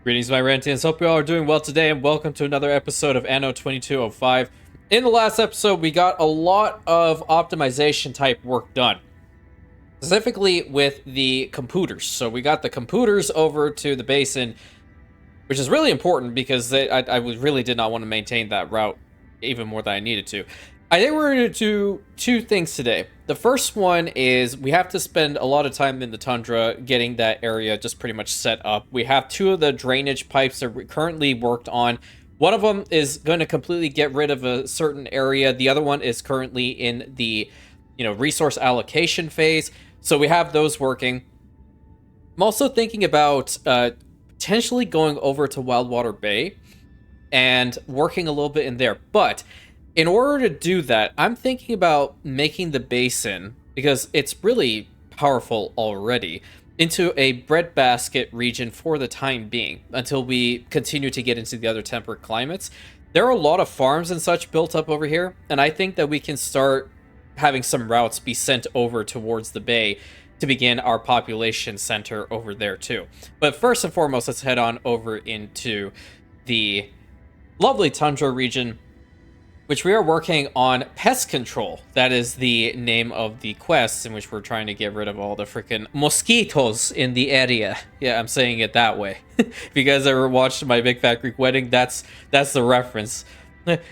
Greetings, my Rantians. Hope you all are doing well today, and welcome to another episode of Anno 2205. In the last episode, we got a lot of optimization type work done, specifically with the computers. So we got the computers over to the basin, which is really important because I really did not want to maintain that route even more than I needed to. I think we're going to do two things today. The first one is we have to spend a lot of time in the Tundra getting that area just pretty much set up. We have two of the drainage pipes that are currently worked on. One of them is going to completely get rid of a certain area. The other one is currently in the, resource allocation phase. So we have those working. I'm also thinking about potentially going over to Wildwater Bay and working a little bit in there. But in order to do that, I'm thinking about making the basin, because it's really powerful already, into a breadbasket region for the time being, until we continue to get into the other temperate climates. There are a lot of farms and such built up over here, and I think that we can start having some routes be sent over towards the bay to begin our population center over there too. But first and foremost, let's head on over into the lovely Tundra region, which we are working on pest control. That is the name of the quest, in which we're trying to get rid of all the freaking mosquitoes in the area. Yeah, I'm saying it that way. If you guys ever watched My Big Fat Greek Wedding, that's the reference.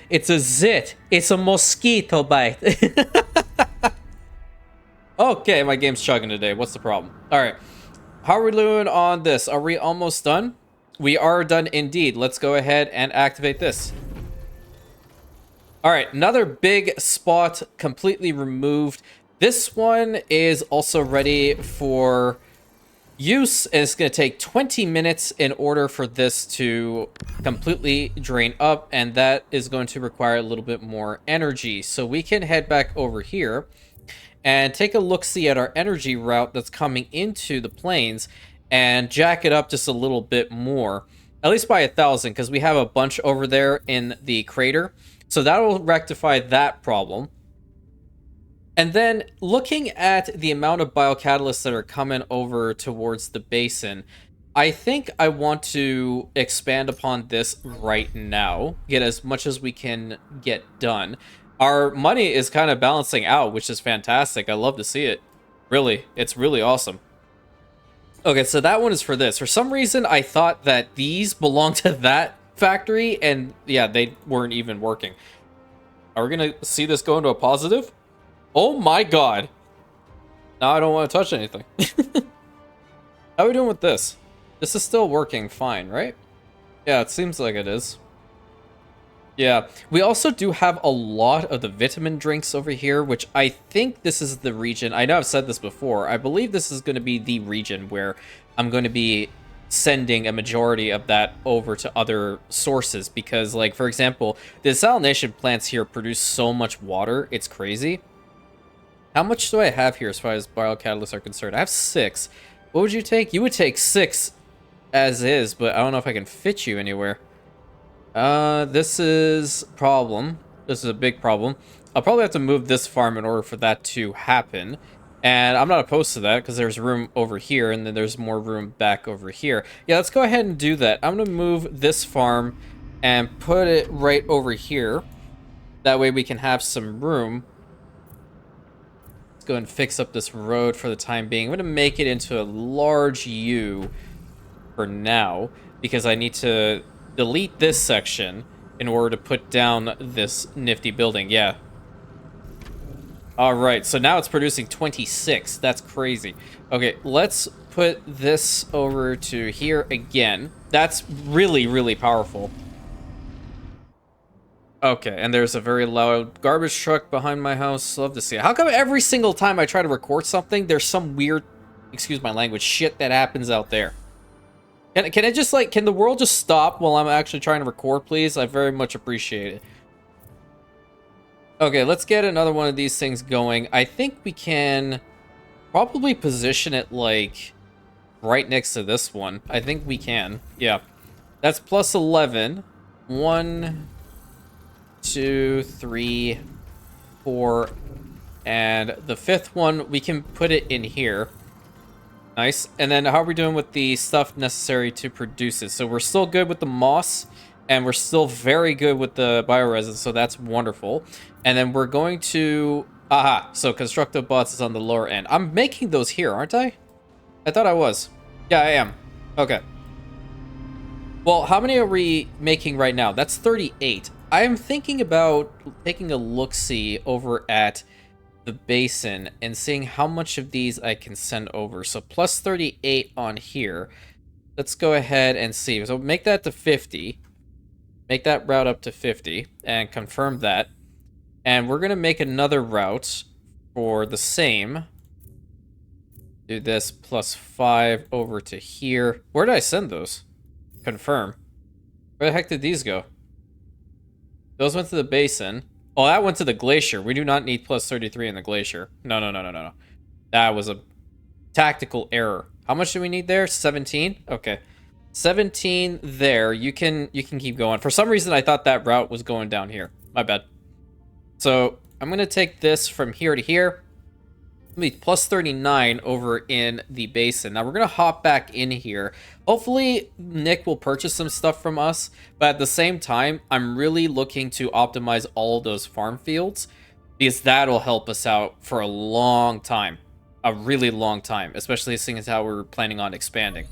It's a zit. It's a mosquito bite. Okay, my game's chugging today. What's the problem? All right. How are we doing on this? Are we almost done? We are done indeed. Let's go ahead and activate this. All right, another big spot completely removed. This one is also ready for use, and it's going to take 20 minutes in order for this to completely drain up, and that is going to require a little bit more energy. So we can head back over here and take a look-see at our energy route that's coming into the plains and jack it up just a little bit more, at least by 1,000, because we have a bunch over there in the crater. So that will rectify that problem. And then looking at the amount of biocatalysts that are coming over towards the basin, I think I want to expand upon this right now, get as much as we can get done. Our money is kind of balancing out, which is fantastic. I love to see it. Really, it's really awesome. Okay, so that one is for this. For some reason, I thought that these belong to that factory, and yeah, they weren't even working. Are we gonna see this go into a positive? Oh my god. Now I don't want to touch anything. How are we doing with this? This is still working fine, right? Yeah, it seems like it is. Yeah, we also do have a lot of the vitamin drinks over here, which I think this is the region. I know I've said this before. I believe this is going to be the region where I'm going to be sending a majority of that over to other sources, because, like, for example, the desalination plants here produce so much water, it's crazy. How much do I have here as far as biocatalysts are concerned? I have 6. What would you take? You would take 6 as is, but I don't know if I can fit you anywhere. This is problem. This is a big problem. I'll probably have to move this farm in order for that to happen. And I'm not opposed to that, because there's room over here, and then there's more room back over here. Yeah, let's go ahead and do that. I'm going to move this farm and put it right over here. That way we can have some room. Let's go and fix up this road for the time being. I'm going to make it into a large U for now, because I need to delete this section in order to put down this nifty building. Yeah. Alright, so now it's producing 26. That's crazy. Okay, let's put this over to here again. That's really, really powerful. Okay, and there's a very loud garbage truck behind my house. Love to see it. How come every single time I try to record something, there's some weird, excuse my language, shit that happens out there? Can it just, like, can the world just stop while I'm actually trying to record, please? I very much appreciate it. Okay, let's get another one of these things going. I think we can probably position it, like, right next to this one. I think we can. Yeah. That's plus 11. 1, 2, 3, 4, and the 5th one, we can put it in here. Nice. And then how are we doing with the stuff necessary to produce it? So we're still good with the moss, and we're still very good with the bioresin, so that's wonderful. And then we're going to... Aha, so constructive bots is on the lower end. I'm making those here, aren't I? I thought I was. Yeah, I am. Okay. Well, how many are we making right now? That's 38. I'm thinking about taking a look-see over at the basin and seeing how much of these I can send over. So plus 38 on here. Let's go ahead and see. So make that to 50. Make that route up to 50 and confirm that. And we're going to make another route for the same. Do this plus 5 over to here. Where did I send those? Confirm. Where the heck did these go? Those went to the basin. Oh, that went to the glacier. We do not need plus 33 in the glacier. No, no, no, no, no, no. That was a tactical error. How much do we need there? 17? Okay. 17 there. You can keep going. For some reason, I thought that route was going down here. My bad. So, I'm going to take this from here to here. Be plus 39 over in the basin. Now we're going to hop back in here. Hopefully Nick will purchase some stuff from us, but at the same time, I'm really looking to optimize all those farm fields because that'll help us out for a long time. A really long time, especially seeing as how we're planning on expanding.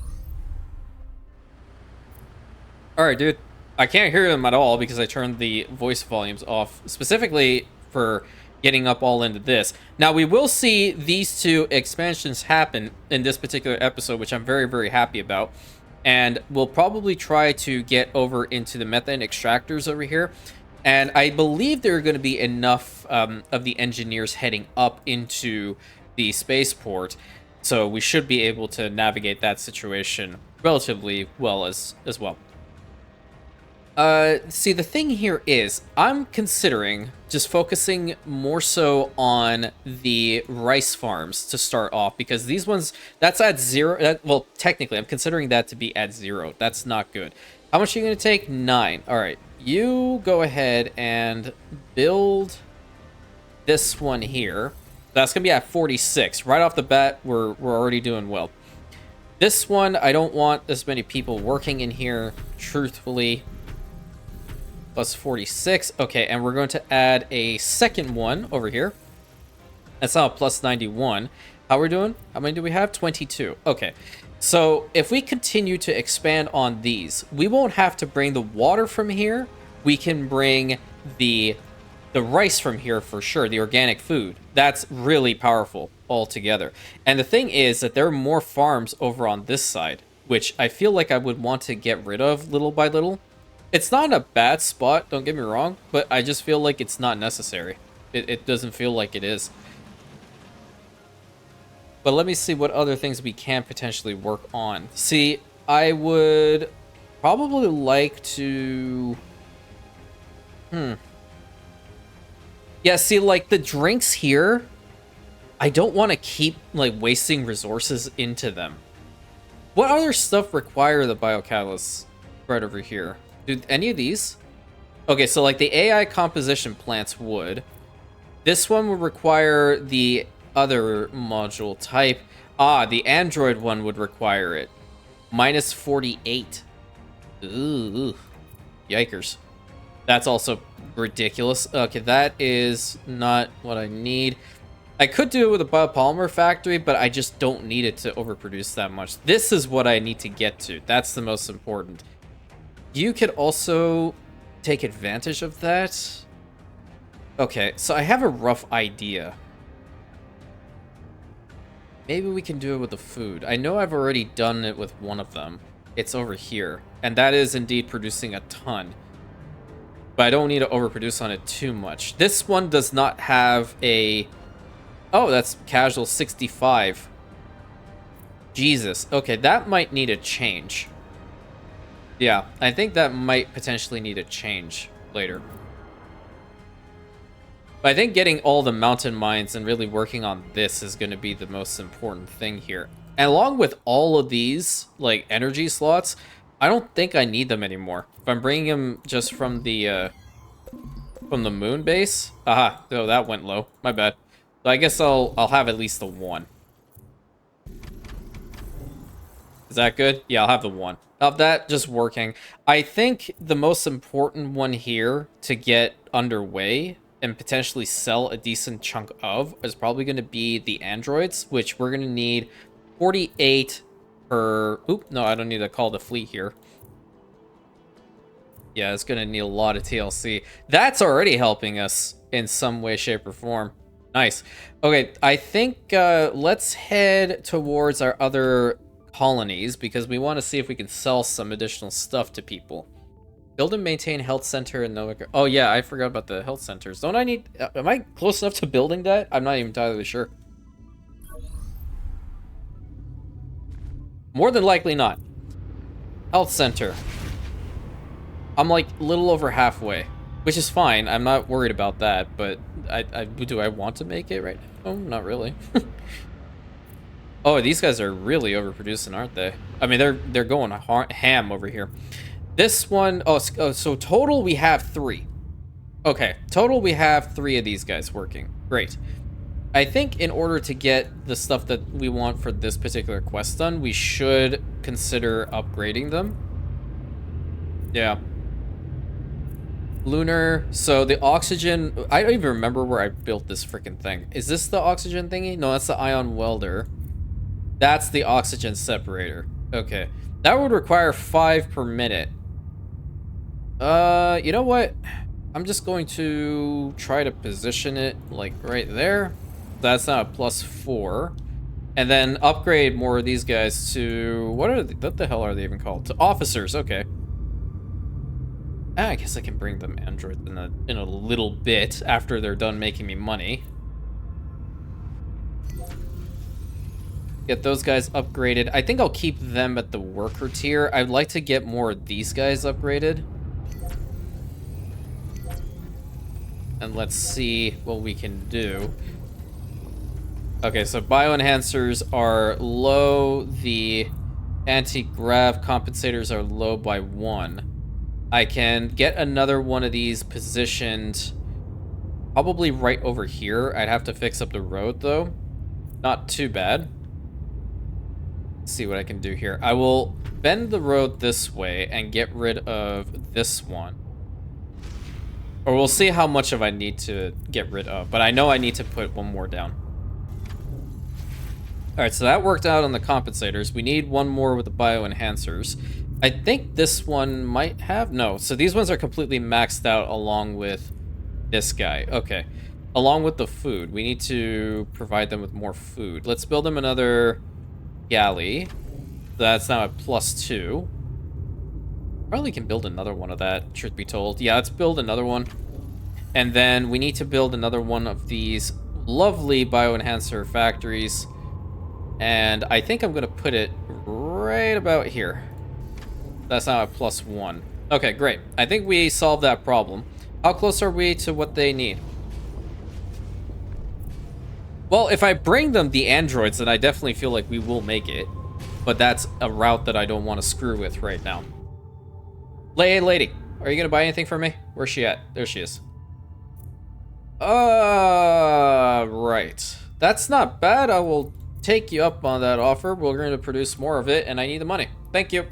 All right, dude. I can't hear them at all because I turned the voice volumes off, specifically for getting up all into this. Now, we will see these two expansions happen in this particular episode, which I'm very, very happy about. And we'll probably try to get over into the methane extractors over here. And I believe there are going to be enough of the engineers heading up into the spaceport. So we should be able to navigate that situation relatively well as well. See, the thing here is, I'm considering just focusing more so on the rice farms to start off, because these ones, that's at 0. Well, technically, I'm considering that to be at 0. That's not good. How much are you going to take? 9. All right, you go ahead and build this one here. That's going to be at 46. Right off the bat, we're already doing well. This one, I don't want as many people working in here, truthfully. Plus 46. Okay, and we're going to add a second one over here. That's now plus 91. How we're doing? How many do we have? 22. Okay, so if we continue to expand on these, we won't have to bring the water from here. We can bring the rice from here for sure, the organic food. That's really powerful altogether. And the thing is that there are more farms over on this side, which I feel like I would want to get rid of little by little. It's not a bad spot, don't get me wrong, but I just feel like it's not necessary. It doesn't feel like it is. But let me see what other things we can potentially work on. See, I would probably like to... Yeah, see, like, the drinks here, I don't want to keep, like, wasting resources into them. What other stuff require the biocatalysts right over here? Do any of these? Okay, so like the AI composition plants would. This one would require the other module type. Ah, the Android one would require it. Minus 48. Ooh. Yikers. That's also ridiculous. Okay, that is not what I need. I could do it with a biopolymer factory, but I just don't need it to overproduce that much. This is what I need to get to. That's the most important. You could also take advantage of that. Okay, so I have a rough idea. Maybe we can do it with the food. I know I've already done it with one of them. It's over here. And that is indeed producing a ton. But I don't need to overproduce on it too much. This one does not have a... Oh, that's casual 65. Jesus. Okay, that might need a change. Yeah, I think that might potentially need a change later. But I think getting all the mountain mines and really working on this is going to be the most important thing here. And along with all of these, like, energy slots, I don't think I need them anymore. If I'm bringing them just from the moon base... Aha, oh, that went low. My bad. So I guess I'll have at least the one. Is that good? Yeah, I'll have the 1. Of that just working. I think the most important one here to get underway and potentially sell a decent chunk of is probably going to be the androids, which we're going to need 48 per... Oop, no, I don't need to call the fleet here. Yeah, it's going to need a lot of TLC. That's already helping us in some way, shape, or form. Nice. Okay, I think let's head towards our other colonies because we want to see if we can sell some additional stuff to people. Build and maintain health center in Nova. Oh yeah, I forgot about the health centers. Don't I need... am I close enough to building that? I'm not even entirely sure. More than likely not. Health center. I'm like a little over halfway, which is fine. I'm not worried about that, but do I want to make it right now? Oh, not really. Oh, these guys are really overproducing, aren't they? I mean, they're going ham over here. This one, so total we have 3. Okay, total we have 3 of these guys working. Great. I think in order to get the stuff that we want for this particular quest done, we should consider upgrading them. Yeah. Lunar, so the oxygen, I don't even remember where I built this freaking thing. Is this the oxygen thingy? No, that's the ion welder. That's the oxygen separator. Okay. That would require 5 per minute. You know what? I'm just going to try to position it like right there. That's now a +4. And then upgrade more of these guys to, what the hell are they even called? To officers, okay. I guess I can bring them androids in a little bit after they're done making me money. Get those guys upgraded. I think I'll keep them at the worker tier. I'd like to get more of these guys upgraded. And let's see what we can do. Okay, so bioenhancers are low. The anti-grav compensators are low by 1. I can get another one of these positioned probably right over here. I'd have to fix up the road, though. Not too bad. Let's see what I can do here. I will bend the road this way and get rid of this one. Or we'll see how much of I need to get rid of. But I know I need to put one more down. Alright, so that worked out on the compensators. We need one more with the bioenhancers. I think this one might have... No, so these ones are completely maxed out along with this guy. Okay. Along with the food. We need to provide them with more food. Let's build them another galley. That's now at +2. Probably can build another one of that, truth be told. Yeah, let's build another one. And then we need to build another one of these lovely bioenhancer factories. And I think I'm going to put it right about here. That's now at +1. Okay, great. I think we solved that problem. How close are we to what they need? Well, if I bring them the androids, then I definitely feel like we will make it. But that's a route that I don't want to screw with right now. Hey, lady. Are you going to buy anything from me? Where's she at? There she is. Right. That's not bad. I will take you up on that offer. We're going to produce more of it, and I need the money. Thank you.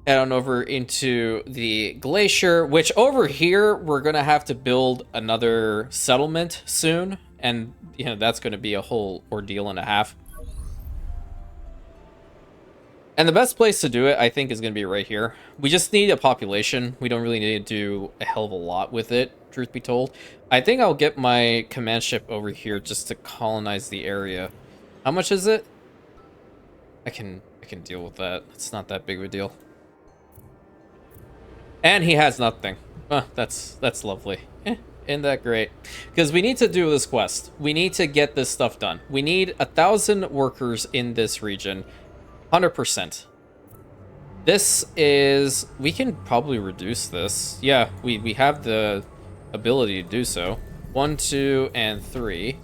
Head on over into the glacier, which over here, we're going to have to build another settlement soon. And, you know, that's going to be a whole ordeal and a half. And the best place to do it, I think, is going to be right here. We just need a population. We don't really need to do a hell of a lot with it, truth be told. I think I'll get my command ship over here just to colonize the area. How much is it? I can deal with that. It's not that big of a deal. And he has nothing. That's lovely. Isn't that great? Because we need to do this quest. We need to get this stuff done. We need 1,000 workers in this region. 100%. This is... We can probably reduce this. Yeah, we have the ability to do so. 1, 2, and 3.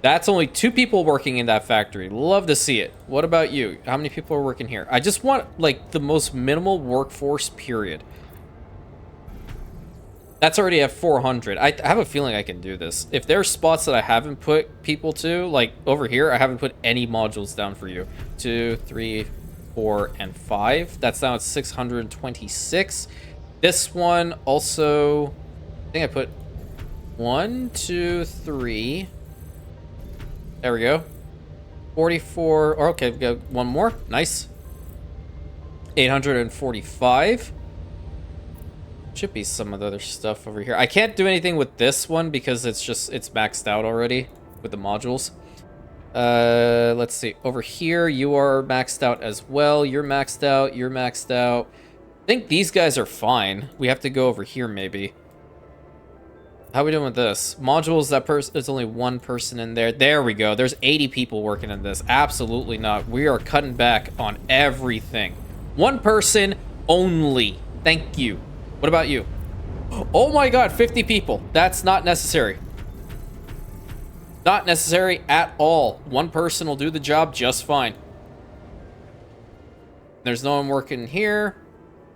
That's only 2 people working in that factory. Love to see it. What about you? How many people are working here? I just want, like, the most minimal workforce, period. That's already at 400. I have a feeling I can do this. If there are spots that I haven't put people to, like over here, I haven't put any modules down for you. 2, 3, 4, and 5. That's now at 626. This one also, I think I put 1, 2, 3. There we go. 44. Oh, okay, we got one more. Nice. 845. Should be some of the other stuff over here. I can't do anything with this one because it's maxed out already with the modules. Let's see. Over here, you are maxed out as well. You're maxed out. You're maxed out. I think these guys are fine. We have to go over here maybe. How are we doing with this? Modules, there's only one person in there. There we go. There's 80 people working in this. Absolutely not. We are cutting back on everything. One person only. Thank you. What about you? Oh my god, 50 people. That's not necessary. Not necessary at all. One person will do the job just fine. There's no one working here.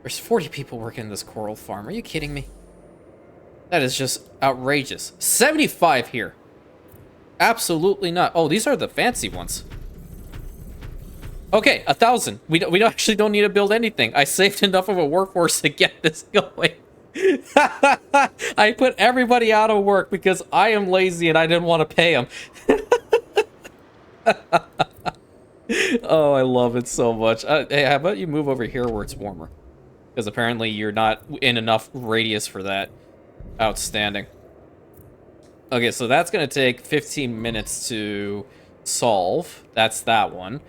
There's 40 people working in this coral farm. Are you kidding me? That is just outrageous. 75 here. Absolutely not. Oh, these are the fancy ones. Okay, 1,000. We actually don't need to build anything. I saved enough of a workforce to get this going. I put everybody out of work because I am lazy and I didn't want to pay them. Oh, I love it so much. Hey, how about you move over here where it's warmer? Because apparently you're not in enough radius for that. Outstanding. Okay, so that's going to take 15 minutes to solve. That's that one.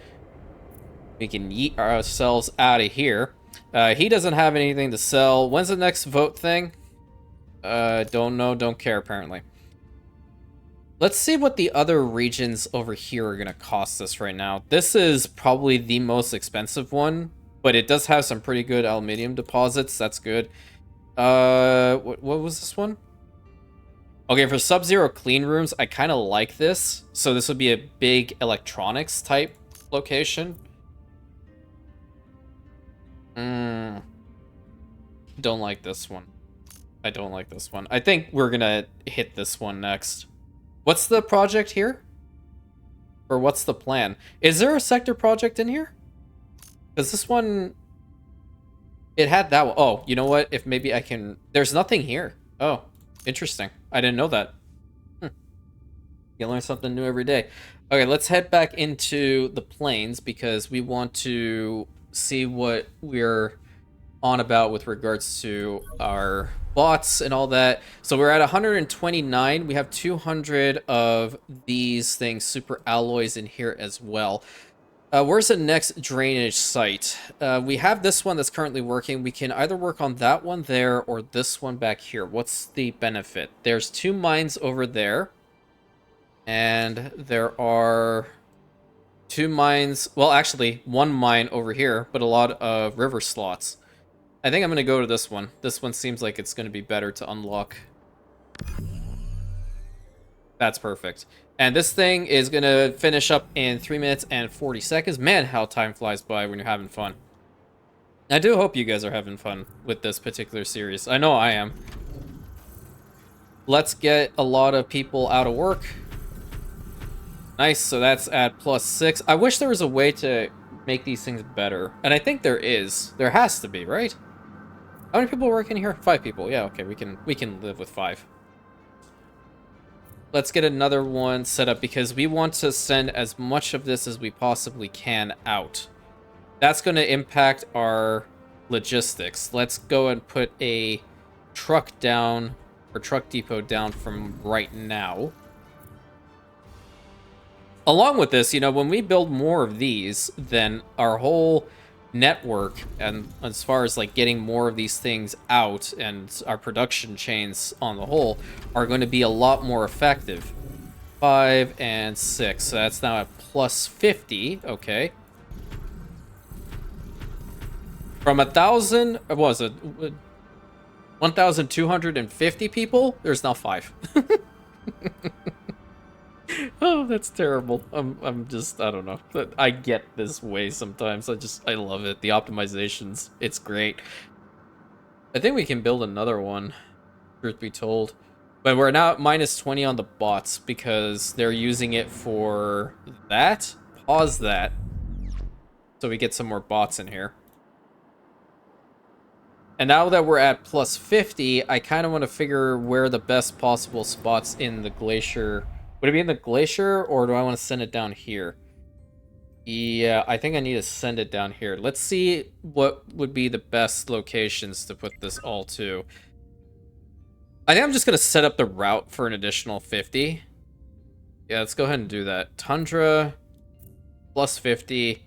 We can yeet ourselves out of here. He doesn't have anything to sell. When's the next vote thing? Don't know, don't care, apparently. Let's see what the other regions over here are going to cost us right now. This is probably the most expensive one, but it does have some pretty good aluminium deposits. That's good. What was this one? Okay, for Sub-Zero clean rooms, I kind of like this. So this would be a big electronics type location. Don't like this one. I don't like this one. I think we're gonna hit this one next. What's the project here? Or what's the plan? Is there a sector project in here? Because this one... It had that one. Oh, you know what? If maybe I can... There's nothing here. Oh, interesting. I didn't know that. You learn something new every day. Okay, let's head back into the plains because we want to see what we're on about with regards to our bots and all that. So we're at 129. We have 200 of these things, super alloys in here as well. Where's the next drainage site? We have this one that's currently working. We can either work on that one there or this one back here. What's the benefit? There's 2 mines over there. And there are 2 mines. Well, actually, 1 mine over here, but a lot of river slots. I think I'm going to go to this one. This one seems like it's going to be better to unlock. That's perfect. And this thing is going to finish up in 3 minutes and 40 seconds. Man, how time flies by when you're having fun. I do hope you guys are having fun with this particular series. I know I am. Let's get a lot of people out of work. Nice, so that's at +6. I wish there was a way to make these things better. And I think there is. There has to be, right? How many people work in here? 5 people. Yeah, okay, we can live with 5. Let's get another one set up because we want to send as much of this as we possibly can out. That's going to impact our logistics. Let's go and put a truck down, or truck depot down from right now. Along with this, you know, when we build more of these, then our whole network, and as far as like getting more of these things out and our production chains on the whole, are going to be a lot more effective. 5 and 6, so that's now at +50. Okay. From 1,000, what was it? 1,250 people? There's now 5. Oh, that's terrible. I'm just, I don't know. I get this way sometimes. I love it. The optimizations, it's great. I think we can build another one truth be told. But we're now at minus 20 on the bots because they're using it for that. Pause that. So we get some more bots in here. And now that we're at plus 50, I kind of want to figure where the best possible spots in the glacier. Would it be in the glacier, or do I want to send it down here? Yeah, I think I need to send it down here. Let's see what would be the best locations to put this all to. I think I'm just going to set up the route for an additional 50. Yeah, let's go ahead and do that. Tundra, plus 50.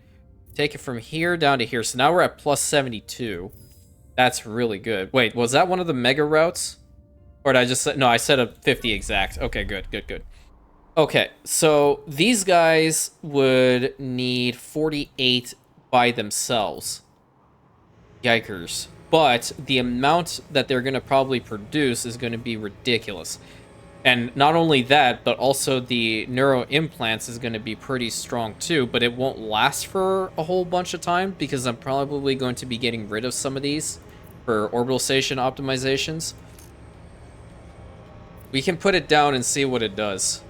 Take it from here down to here. So now we're at plus 72. That's really good. Wait, was that one of the mega routes? Or did I just say... No, I set a 50 exact. Okay, good, good, good. Okay, so these guys would need 48 by themselves. Yikers. But the amount that they're going to probably produce is going to be ridiculous. And not only that, but also the neuro implants is going to be pretty strong too, but it won't last for a whole bunch of time because I'm probably going to be getting rid of some of these for orbital station optimizations. We can put it down and see what it does.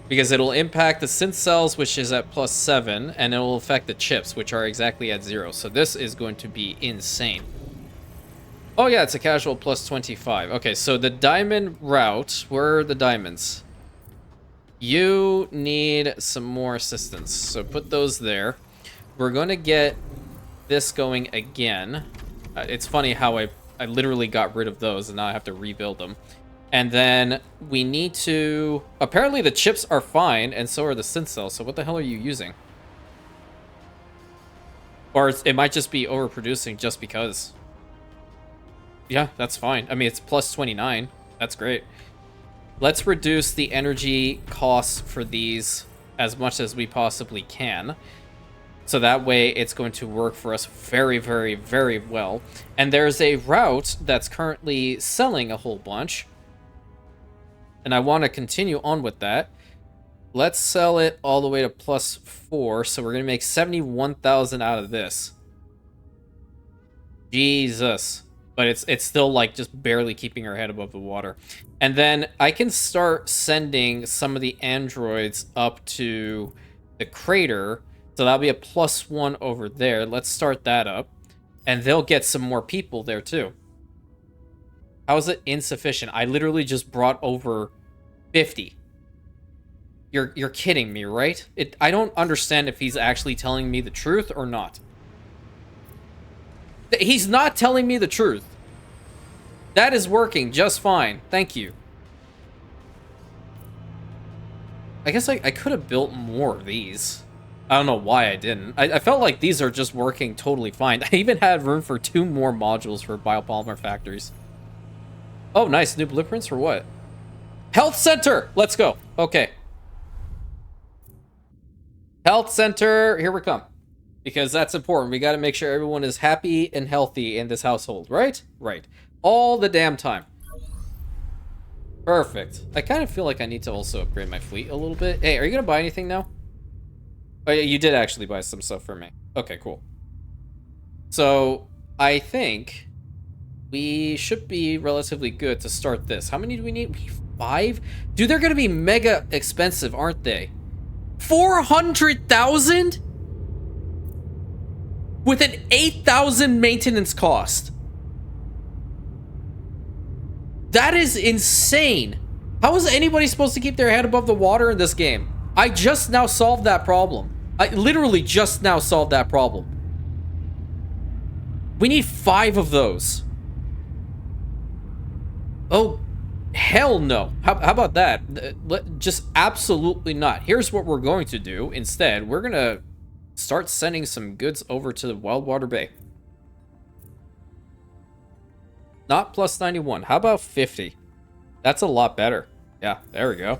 Because it'll impact the synth cells, which is at plus 7, and it will affect the chips, which are exactly at 0. So this is going to be insane. Oh yeah, it's a casual plus 25. Okay, so the diamond route, where are the diamonds? You need some more assistance, so put those there. We're going to get this going again. It's funny how I literally got rid of those, and now I have to rebuild them. And then we need to... Apparently the chips are fine, and so are the synth cells, so what the hell are you using? Or it might just be overproducing just because... Yeah, that's fine. I mean, it's plus 29. That's great. Let's reduce the energy costs for these as much as we possibly can. So that way it's going to work for us very, very, very well. And there's a route that's currently selling a whole bunch. And I want to continue on with that. Let's sell it all the way to plus 4. So we're going to make 71,000 out of this. Jesus. But it's still like just barely keeping our head above the water. And then I can start sending some of the androids up to the crater. So that'll be a plus 1 over there. Let's start that up. And they'll get some more people there too. How is it insufficient? I literally just brought over 50. You're kidding me, right? I don't understand if he's actually telling me the truth or not. He's not telling me the truth. That is working just fine. Thank you. I guess I could have built more of these. I don't know why I didn't. I felt like these are just working totally fine. I even had room for 2 more modules for biopolymer factories. Oh, nice. New blueprints for what? Health center! Let's go. Okay. Health center. Here we come. Because that's important. We got to make sure everyone is happy and healthy in this household, right? Right. All the damn time. Perfect. I kind of feel like I need to also upgrade my fleet a little bit. Hey, are you going to buy anything now? Oh, yeah, you did actually buy some stuff for me. Okay, cool. So, I think we should be relatively good to start this. How many do we need? 5? Dude, they're going to be mega expensive, aren't they? 400,000? With an 8,000 maintenance cost. That is insane. How is anybody supposed to keep their head above the water in this game? I just now solved that problem. I literally just now solved that problem. We need 5 of those. Oh, hell no. How about that? Just absolutely not. Here's what we're going to do instead. We're going to start sending some goods over to the Wildwater Bay. Not plus 91. How about 50? That's a lot better. Yeah, there we go.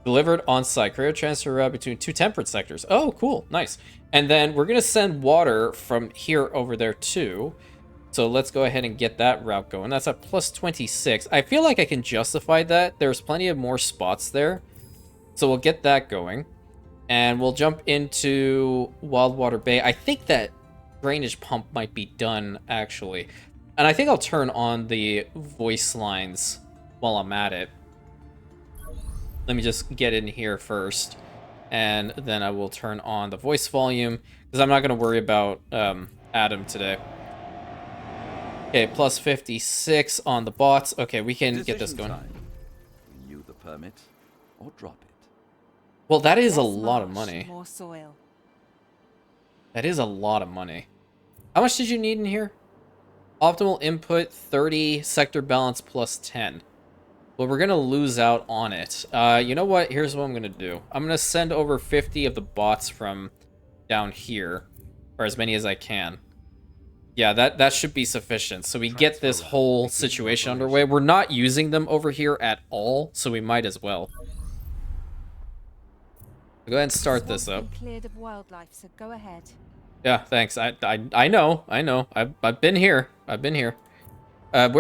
Delivered on site. Carrier transfer route between 2 temperate sectors. Oh, cool. Nice. And then we're going to send water from here over there too. So let's go ahead and get that route going. That's at plus 26. I feel like I can justify that. There's plenty of more spots there. So we'll get that going. And we'll jump into Wildwater Bay. I think that drainage pump might be done, actually. And I think I'll turn on the voice lines while I'm at it. Let me just get in here first, and then I will turn on the voice volume, because I'm not going to worry about Adam today. Okay, plus 56 on the bots. Okay, we can get this going. Renew the permit or drop it. Well, that is a Less lot of marsh, money. more soil. That is a lot of money. How much did you need in here? Optimal input 30, sector balance plus 10. Well, we're going to lose out on it. You know what? Here's what I'm going to do. I'm going to send over 50 of the bots from down here, or as many as I can. Yeah, that should be sufficient. So we get this whole situation underway. We're not using them over here at all, so we might as well. Go ahead and start this up. Cleared of wildlife, so go ahead. Yeah, thanks. I know. I've been here. We're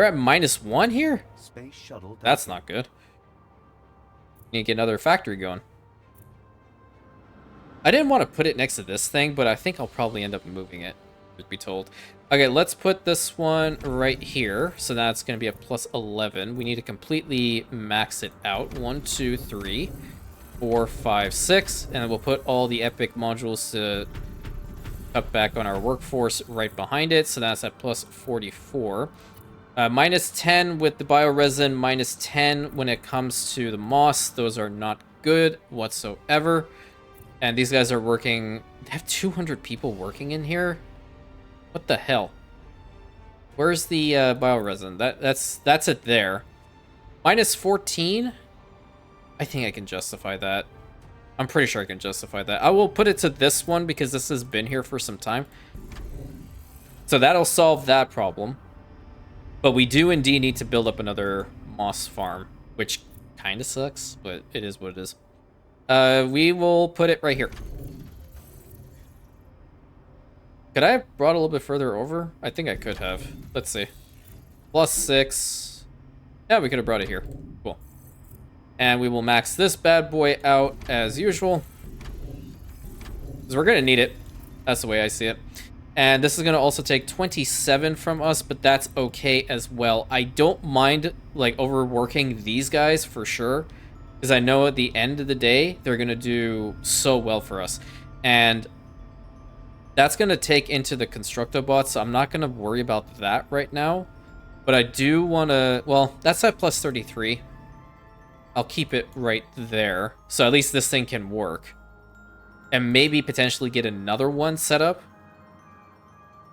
at -1 here. Space shuttle. That's not good. Need to get another factory going. I didn't want to put it next to this thing, but I think I'll probably end up moving it, truth be told. Okay, let's put this one right here. So that's going to be a plus 11. We need to completely max it out. 1, 2, 3, 4, 5, 6. And then we'll put all the epic modules to cut back on our workforce right behind it. So that's at plus 44. -10 with the bioresin, -10 when it comes to the moss. Those are not good whatsoever. And these guys are working. They have 200 people working in here. What the hell? Where's the bioresin? That's it there. -14. I think I can justify that. I'm pretty sure I can justify that. I will put it to this one because this has been here for some time. So that'll solve that problem. But we do indeed need to build up another moss farm, which kind of sucks, but it is what it is. We will put it right here. Could I have brought a little bit further over? I think I could have. Let's see. +6. Yeah, we could have brought it here. Cool. And we will max this bad boy out as usual, because we're going to need it. That's the way I see it. And this is going to also take 27 from us, but that's okay as well. I don't mind, like, overworking these guys for sure, because I know at the end of the day, they're going to do so well for us. And that's going to take into the Constructo bots, so I'm not going to worry about that right now. But I do want to... Well, that's at plus 33. I'll keep it right there, so at least this thing can work. And maybe potentially get another one set up.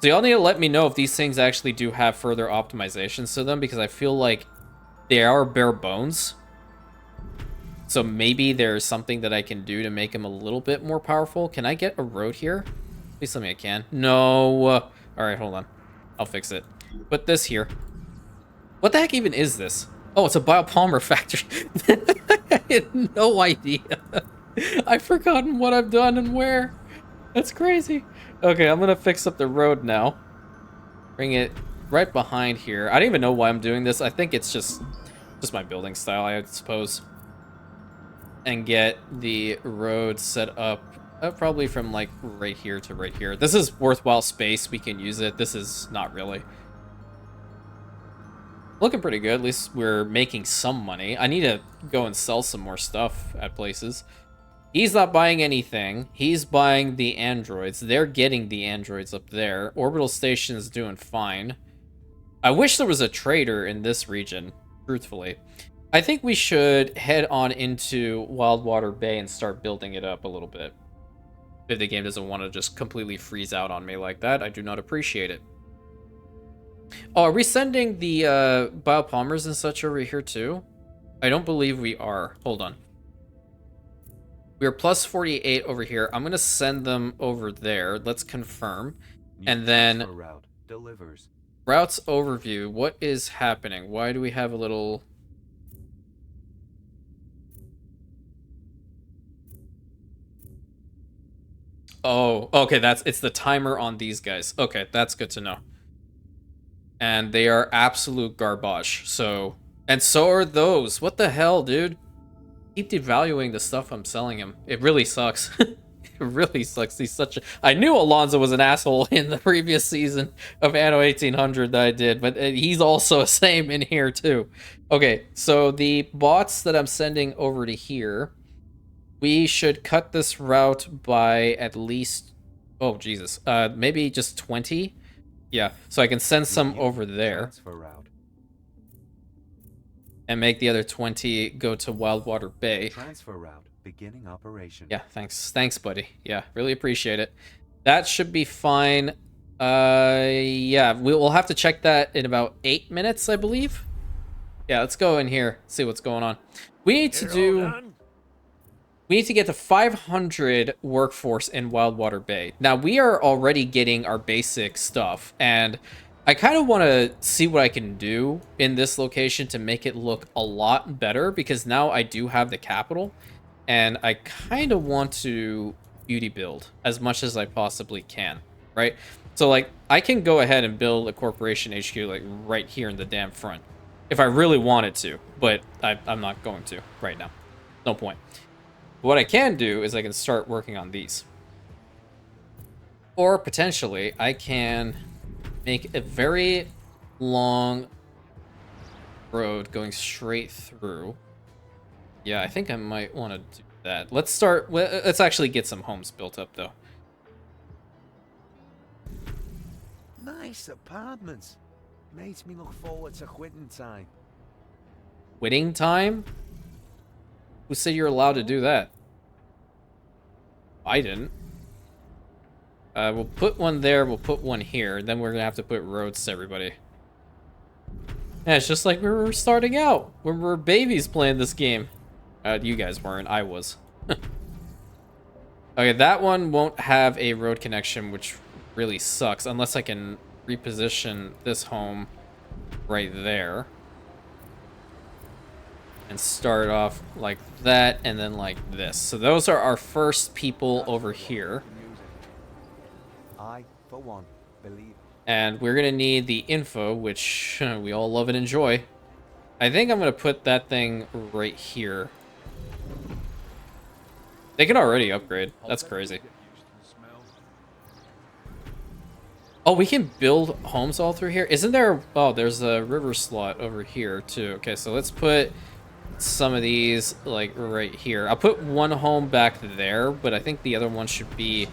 So y'all need to let me know if these things actually do have further optimizations to them, because I feel like they are bare bones. So maybe there's something that I can do to make them a little bit more powerful. Can I get a road here? Please tell me I can. No. All right, hold on. I'll fix it. Put this here. What the heck even is this? Oh, it's a biopolymer factory. I had no idea. I've forgotten what I've done and where. That's crazy. Okay, I'm gonna fix up the road now. Bring it right behind here. I don't even know why I'm doing this. I think it's just my building style, I suppose. And get the road set up probably from like right here to right here. This is worthwhile space. We can use it. This is not really. Looking pretty good. At least we're making some money. I need to go and sell some more stuff at places. He's not buying anything. He's buying the androids. They're getting the androids up there. Orbital station is doing fine. I wish there was a trader in this region, truthfully. I think we should head on into Wildwater Bay and start building it up a little bit. If the game doesn't want to just completely freeze out on me like that, I do not appreciate it. Oh, are we sending the biopolymers and such over here too? I don't believe we are. Hold on. We're plus 48 over here. I'm going to send them over there. Let's confirm. And then route delivers. Routes overview. What is happening? Why do we have a little... Oh, okay, it's the timer on these guys. Okay, that's good to know. And they are absolute garbage. So, and so are those. What the hell, dude? Keep devaluing the stuff I'm selling him. It really sucks. really sucks. He's such a... I knew Alonso was an asshole in the previous season of Anno 1800 that I did, but he's also the same in here too. Okay, so the bots that I'm sending over to here, we should cut this route by at least... Oh, Jesus. Maybe just 20? Yeah, so I can send some over there. Transfer route. And make the other 20 go to Wildwater Bay. Transfer route. Beginning operation. Yeah, thanks. Thanks, buddy. Yeah, really appreciate it. That should be fine. Yeah, we'll have to check that in about 8 minutes, I believe. Yeah, let's go in here, see what's going on. We need to get to 500 workforce in Wildwater Bay. Now, we are already getting our basic stuff, and I kind of want to see what I can do in this location to make it look a lot better, because now I do have the capital, and I kind of want to beauty build as much as I possibly can, right? So, like, I can go ahead and build a corporation HQ, like, right here in the damn front, if I really wanted to, but I'm not going to right now. No point. What I can do is I can start working on these. Or, potentially, I can make a very long road going straight through. Yeah, I think I might want to do that. Let's actually get some homes built up, though. Nice apartments. Makes me look forward to quitting time. Quitting time? Who said you're allowed to do that? I didn't. We'll put one there, we'll put one here, then we're gonna have to put roads to everybody. Yeah, it's just like we were starting out, when we were babies playing this game. You guys weren't, I was. Okay, that one won't have a road connection, which really sucks, unless I can reposition this home right there. And start off like that, and then like this. So those are our first people over here. I, for one, believe. And we're gonna need the info, which we all love and enjoy. I think I'm gonna put that thing right here. They can already upgrade. That's crazy. Oh, we can build homes all through here? Isn't there... Oh, there's a river slot over here, too. Okay, so let's put some of these, like, right here. I'll put one home back there, but I think the other one should be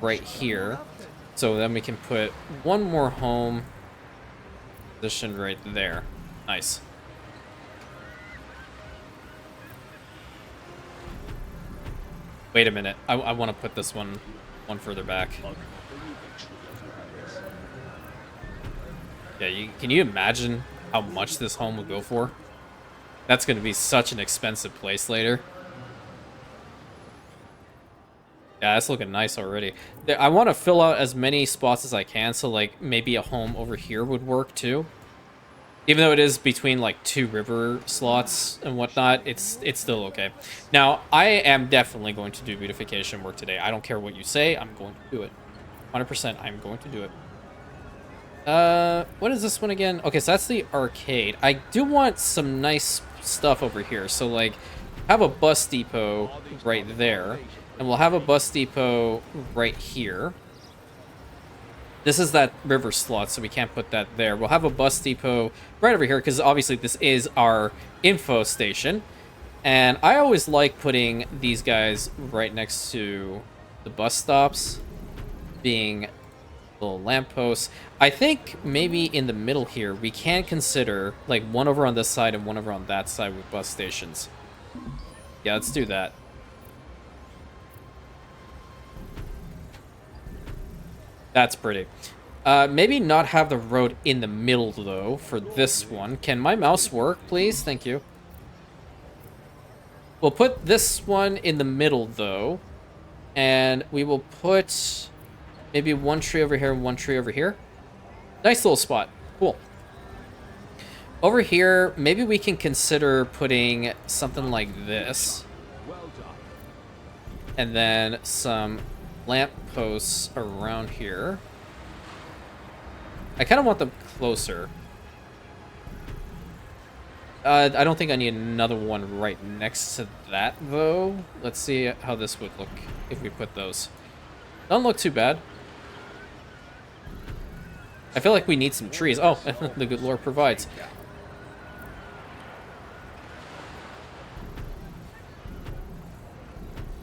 right here. So then we can put one more home positioned right there. Nice. Wait a minute. I want to put this one further back. Yeah, can you imagine how much this home would go for? That's going to be such an expensive place later. Yeah, that's looking nice already. I want to fill out as many spots as I can, so like maybe a home over here would work too. Even though it is between like 2 river slots and whatnot, it's still okay. Now, I am definitely going to do beautification work today. I don't care what you say, I'm going to do it. 100%, I'm going to do it. What is this one again? Okay, so that's the arcade. I do want some nice stuff over here. So, like, have a bus depot right there. And we'll have a bus depot right here. This is that river slot, so we can't put that there. We'll have a bus depot right over here, because obviously this is our info station. And I always like putting these guys right next to the bus stops, being little lampposts. I think maybe in the middle here, we can consider like one over on this side and one over on that side with bus stations. Yeah, let's do that. That's pretty. Maybe not have the road in the middle, though, for this one. Can my mouse work, please? Thank you. We'll put this one in the middle, though. And we will put maybe one tree over here and one tree over here. Nice little spot. Cool. Over here, maybe we can consider putting something like this. And then some lamp posts around here. I kind of want them closer. I don't think I need another one right next to that, though. Let's see how this would look if we put those. Doesn't look too bad. I feel like we need some trees. Oh, the good Lord provides.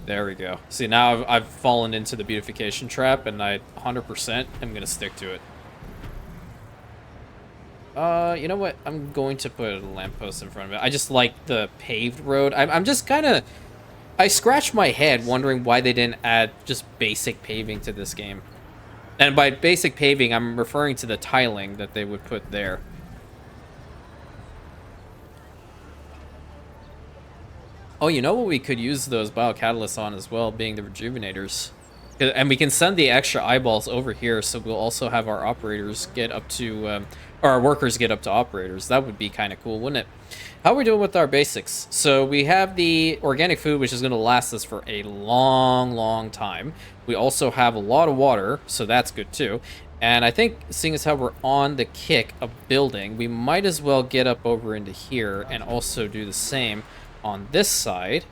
There we go. See, now I've fallen into the beautification trap, and I 100% am gonna stick to it. You know what? I'm going to put a lamppost in front of it. I just like the paved road. I'm just kind of... I scratch my head wondering why they didn't add just basic paving to this game. And by basic paving, I'm referring to the tiling that they would put there. Oh, you know what we could use those biocatalysts on as well, being the rejuvenators. And we can send the extra eyeballs over here, so we'll also have our operators get up to, or our workers get up to operators. That would be kind of cool, wouldn't it? How are we doing with our basics? So we have the organic food, which is going to last us for a long, long time. We also have a lot of water, so that's good too. And I think, seeing as how we're on the kick of building, we might as well get up over into here and also do the same on this side.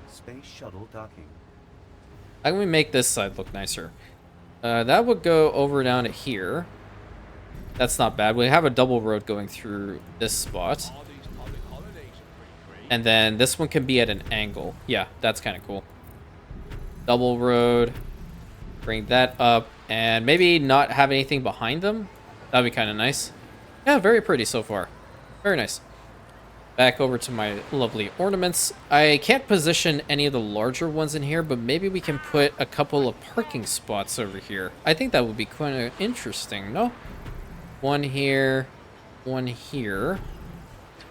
Space shuttle docking. How can we make this side look nicer? That would go over down to here. That's not bad. We have a double road going through this spot. And then this one can be at an angle. Yeah, that's kind of cool. Double road. Bring that up. And maybe not have anything behind them. That'd be kind of nice. Yeah, very pretty so far. Very nice. Back over to my lovely ornaments. I can't position any of the larger ones in here, but maybe we can put a couple of parking spots over here. I think that would be kind of interesting, no? One here, one here.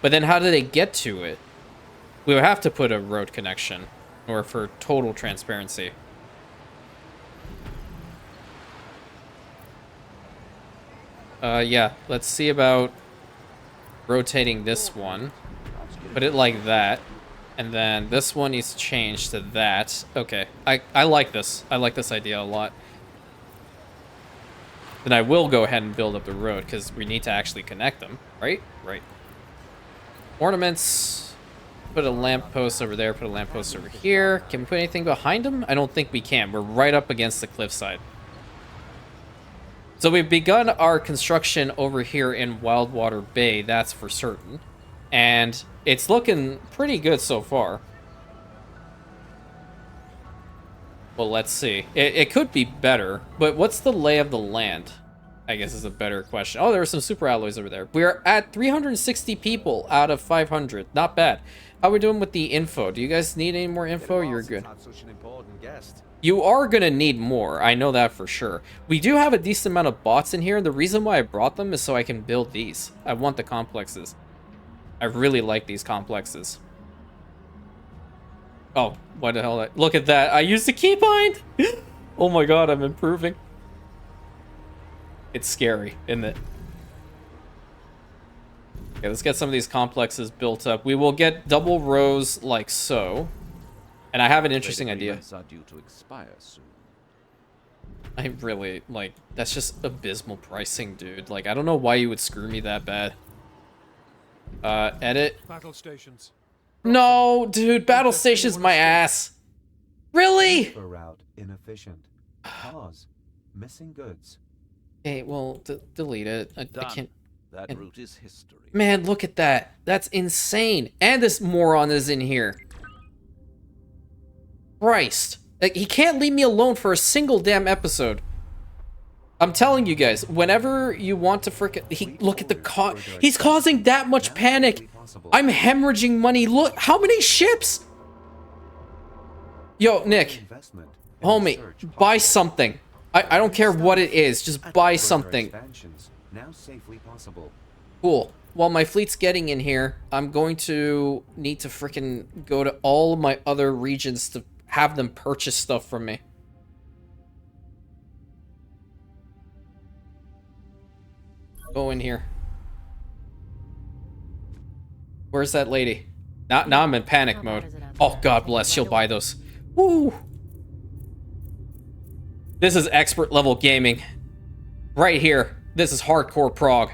But then how do they get to it? We would have to put a road connection, or for total transparency. Yeah, let's see about rotating this one. Put it like that. And then this one needs to change to that. Okay, I like this. I like this idea a lot. Then I will go ahead and build up the road, because we need to actually connect them, right? Right. Ornaments. Put a lamppost over there, put a lamppost over here. Can we put anything behind them? I don't think we can. We're right up against the cliffside. So we've begun our construction over here in Wildwater Bay, that's for certain. And it's looking pretty good so far. Well, let's see. It could be better, but what's the lay of the land? I guess is a better question. Oh, there are some super alloys over there. We're at 360 people out of 500. Not bad. How are we doing with the info? Do you guys need any more info? You're good. You are going to need more. I know that for sure. We do have a decent amount of bots in here. And the reason why I brought them is so I can build these. I want the complexes. I really like these complexes. Oh, what the hell? Look at that. I used a keybind. Oh my god, I'm improving. It's scary, isn't it? Okay, let's get some of these complexes built up. We will get double rows like so. And I have an interesting idea. Are due to expire soon. I really, like, that's just abysmal pricing, dude. Like, I don't know why you would screw me that bad. Edit. Battle stations. No, dude, battle stations my ass. Really? Route inefficient. Cause missing goods. Okay, well, delete it. I Done. can't. That route is history. Man, look at that. That's insane. And this moron is in here. Christ. Like, he can't leave me alone for a single damn episode. I'm telling you guys, whenever you want to frickin' look at the he's causing that much panic. I'm hemorrhaging money. Look, how many ships? Yo, Nick, homie, buy something. I don't care what it is, just buy something. Now safely possible. Cool. While my fleet's getting in here, I'm going to need to frickin' go to all of my other regions to have them purchase stuff from me. Go in here. Where's that lady? Now I'm in panic mode. Oh, God bless. She'll buy those. Woo! This is expert level gaming. Right here. This is hardcore prog.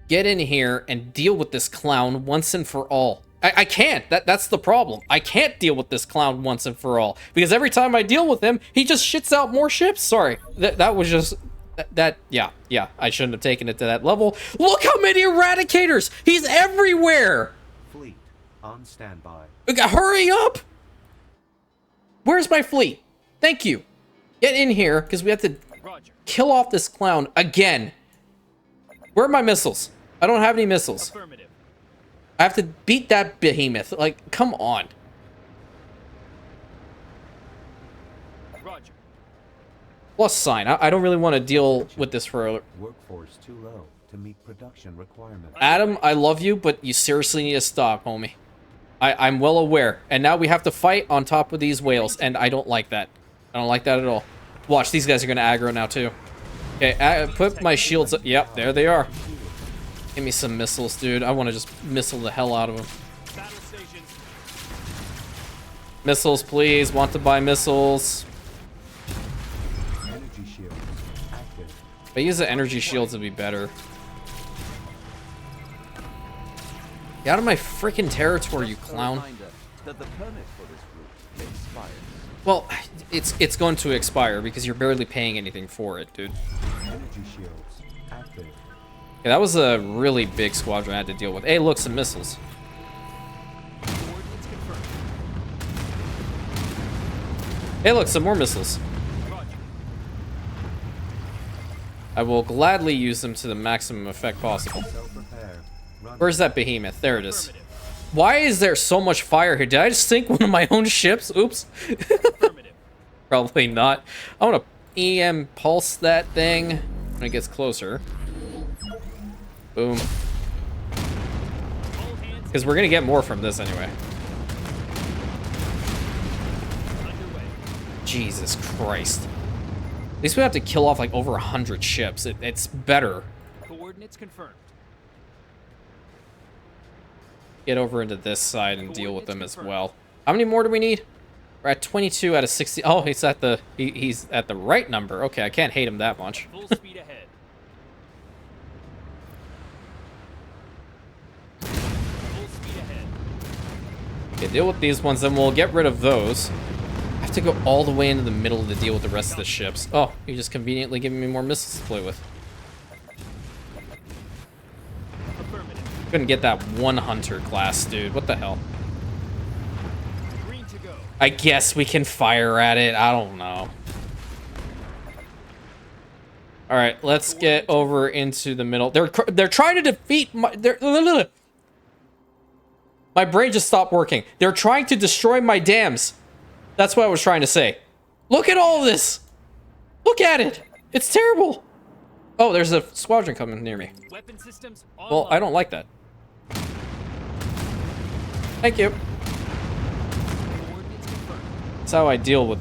get in here and deal with this clown once and for all. I can't. That's the problem. I can't deal with this clown once and for all. Because every time I deal with him, he just shits out more ships. Sorry. That was just... Yeah. I shouldn't have taken it to that level. Look how many eradicators! He's everywhere! Fleet on standby. Hurry up! Where's my fleet? Thank you. Get in here, because we have to kill off this clown again. Where are my missiles? I don't have any missiles. I have to beat that behemoth. Like, come on. Plus sign. I don't really want to deal with this for... Workforce too low to meet production requirements. Adam, I love you, but you seriously need to stop, homie. I'm well aware. And now we have to fight on top of these whales, and I don't like that. I don't like that at all. Watch, these guys are going to aggro now, too. Okay, put my shields up. Yep, there they are. Give me some missiles, dude. I want to just missile the hell out of them. Missiles, please. Want to buy missiles. Energy shields active. If I use the energy shields, it'd be better. Get out of my freaking territory, you clown. That the permit for this route expires. Well, it's going to expire because you're barely paying anything for it, dude. Energy shields active. Yeah, that was a really big squadron I had to deal with. Hey, look, some missiles. Hey, look, some more missiles. I will gladly use them to the maximum effect possible. Where's that behemoth? There it is. Why is there so much fire here? Did I just sink one of my own ships? Oops. Probably not. I want to EM pulse that thing when it gets closer. Boom. Because we're going to get more from this anyway. Jesus Christ. At least we have to kill off like over 100 ships. It's better. Coordinates confirmed. Get over into this side and deal with them as well. How many more do we need? We're at 22 out of 60. Oh, he's at the right number. Okay, I can't hate him that much. Full speed ahead. Full speed ahead. Okay, deal with these ones, then we'll get rid of those. I have to go all the way into the middle to deal with the rest of the ships. Oh, you're just conveniently giving me more missiles to play with. Couldn't get that one hunter class, dude. What the hell? Green to go. I guess we can fire at it. I don't know. All right, let's get over into the middle. They're trying to defeat my... My brain just stopped working. They're trying to destroy my dams. That's what I was trying to say. Look at all this. Look at it. It's terrible. Oh, there's a squadron coming near me. Weapon systems Well, I don't like that. Thank you. Coordinates confirmed. That's how I deal with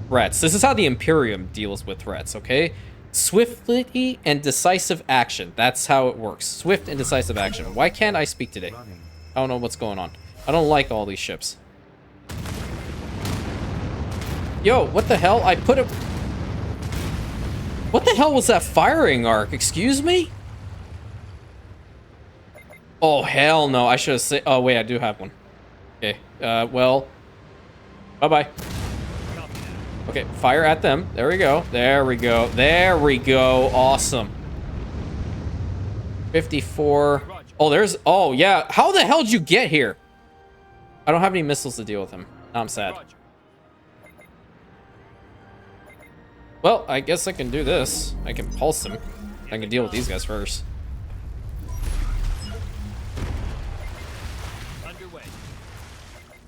threats. This is how the Imperium deals with threats, okay? Swiftly and decisive action. That's how it works. Swift and decisive action. Why can't I speak today? I don't know what's going on. I don't like all these ships. Yo, what the hell? I put it... What the hell was that firing arc? Excuse me? Oh, hell no. I should have said... Oh, wait, I do have one. Okay, well... Bye-bye. Okay, fire at them. There we go. There we go. There we go. Awesome. 54. Oh, there's... Oh, yeah. How the hell did you get here? I don't have any missiles to deal with him. Now I'm sad. Well, I guess I can do this. I can pulse them. I can deal with these guys first.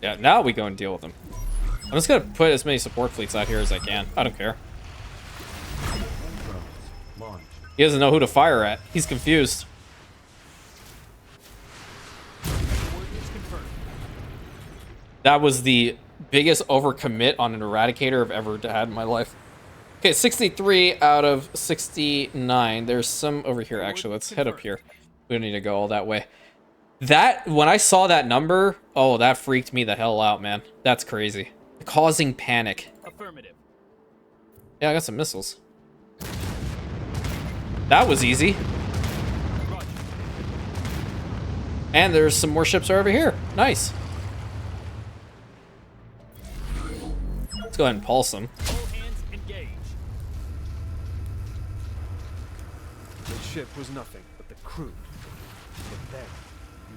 Yeah, now we go and deal with them. I'm just gonna put as many support fleets out here as I can. I don't care. He doesn't know who to fire at. He's confused. That was the biggest overcommit on an eradicator I've ever had in my life. Okay, 63 out of 69. There's some over here, actually. Let's head up here. We don't need to go all that way. That, when I saw that number, oh, that freaked me the hell out, man. That's crazy. Causing panic. Affirmative. Yeah, I got some missiles. That was easy. And there's some more ships over here. Nice. Let's go ahead and pulse them. All hands engage. The ship was nothing but the crew. But then, you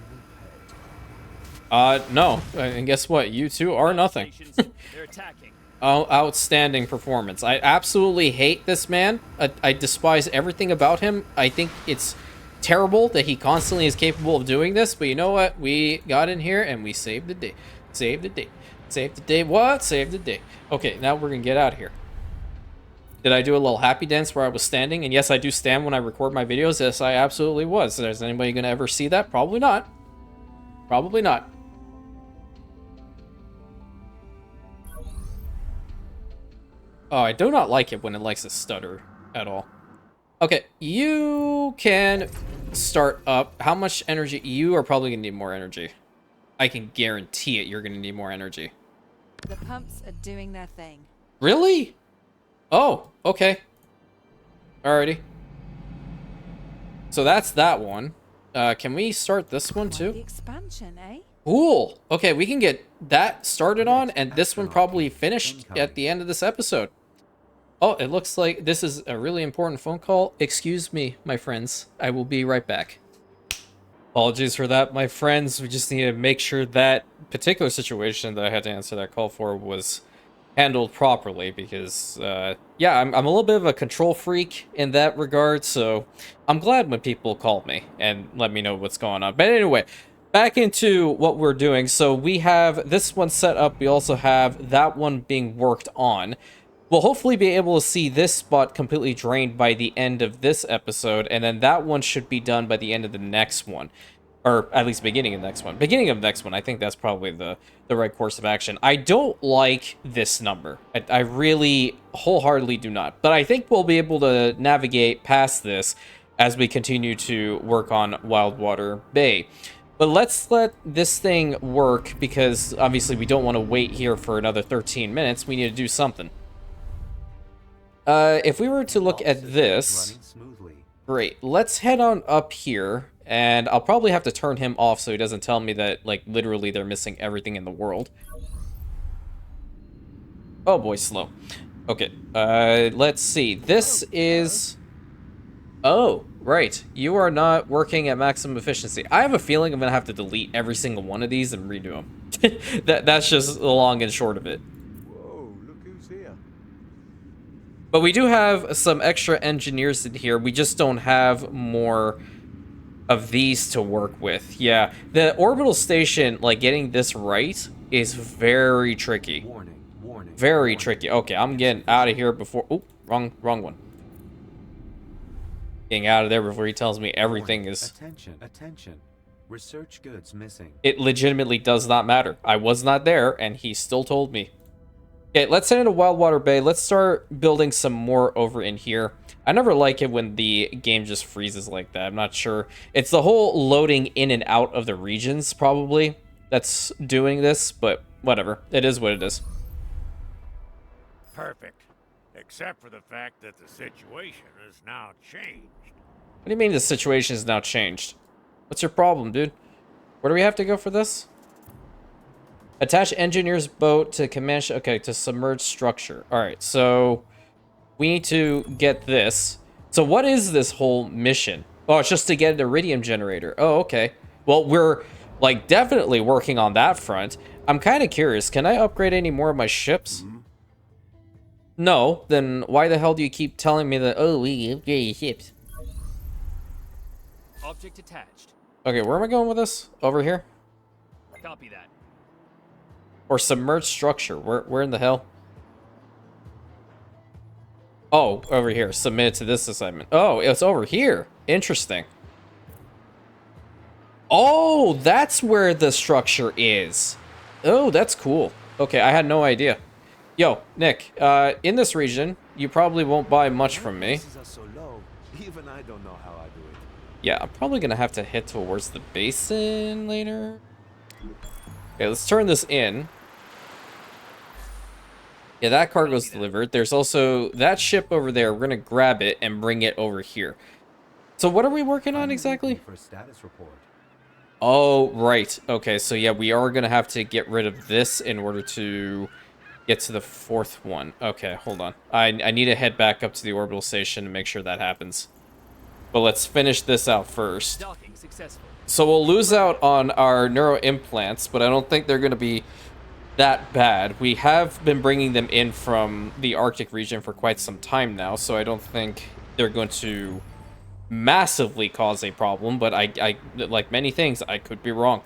will pay. No. And guess what? You two are nothing. Stations, they're attacking. Oh, outstanding performance. I absolutely hate this man. I despise everything about him. I think it's terrible that he constantly is capable of doing this, but you know what? We got in here and we saved the day. Saved the day. Saved the day. What? Saved the day. Okay, now we're gonna get out of here. Did I do a little happy dance where I was standing? And yes, I do stand when I record my videos. Yes, I absolutely was. Is anybody gonna ever see that? Probably not. Probably not. Oh, I do not like it when it likes to stutter at all. Okay, you can start up. How much energy? You are probably gonna need more energy. I can guarantee it, you're gonna need more energy. The pumps are doing their thing. Really? Oh, okay. Alrighty. So that's that one. Can we start this one Quite too? the expansion, eh? Cool. Okay, we can get that started on, and this one probably finished at the end of this episode. Oh, it looks like this is a really important phone call. Excuse me, my friends. I will be right back. Apologies for that, my friends. We just need to make sure that particular situation that I had to answer that call for was handled properly because, yeah, I'm a little bit of a control freak in that regard, so I'm glad when people call me and let me know what's going on. But anyway, back into what we're doing. So we have this one set up. We also have that one being worked on. We'll hopefully be able to see this spot completely drained by the end of this episode, and then that one should be done by the end of the next one. Or at least beginning of the next one. Beginning of the next one, I think that's probably the right course of action. I don't like this number. I really wholeheartedly do not. But I think we'll be able to navigate past this as we continue to work on Wildwater Bay. But let's let this thing work, because obviously we don't want to wait here for another 13 minutes. We need to do something. If we were to look at this, great. Let's head on up here, and I'll probably have to turn him off so he doesn't tell me that, like, literally they're missing everything in the world. Oh boy, slow. Okay, let's see. This is... Oh, right. You are not working at maximum efficiency. I have a feeling I'm gonna have to delete every single one of these and redo them. That's just the long and short of it. Whoa, look who's here. But we do have some extra engineers in here. We just don't have more of these to work with. Yeah, the orbital station, like, getting this right is very tricky. Warning, warning. Very tricky. Okay, I'm getting out of here before... Oh, wrong one. Getting out of there before he tells me everything is... Attention, attention. Research goods missing. It legitimately does not matter. I was not there, and he still told me. Okay, let's head into Wildwater Bay. Let's start building some more over in here. I never like it when the game just freezes like that. I'm not sure. It's the whole loading in and out of the regions, probably, that's doing this, but whatever. It is what it is. Perfect. Except for the fact that the situation has now changed. What do you mean the situation has now changed? What's your problem, dude? Where do we have to go for this? Attach engineer's boat to command... Okay, to submerged structure. Alright, so... we need to get this. So what is this whole mission? Oh, it's just to get an iridium generator. Oh, okay. Well, we're, like, definitely working on that front. I'm kind of curious. Can I upgrade any more of my ships? No. Then why the hell do you keep telling me that, oh, we upgrade ships? Object attached. Okay, where am I going with this? Over here? Copy that. Or submerged structure? Where in the hell? Oh, over here. Submitted to this assignment. Oh, it's over here. Interesting. Oh, that's where the structure is. Oh, that's cool. Okay, I had no idea. Yo, Nick, in this region, you probably won't buy much from me. Prices are so low, even I don't know how I do it. Yeah, I'm probably gonna have to head towards the basin later. Okay, let's turn this in. Yeah, that cargo's delivered. There's also that ship over there. We're gonna grab it and bring it over here. So what are we working on exactly? For a status report. Oh, right. Okay, so yeah, we are going to have to get rid of this in order to get to the fourth one. Okay, hold on. I need to head back up to the orbital station to make sure that happens. But let's finish this out first. Docking successful. So we'll lose out on our neuro implants, but I don't think they're going to be that bad. We have been bringing them in from the Arctic region for quite some time now, so I don't think they're going to massively cause a problem, but I like many things, I could be wrong.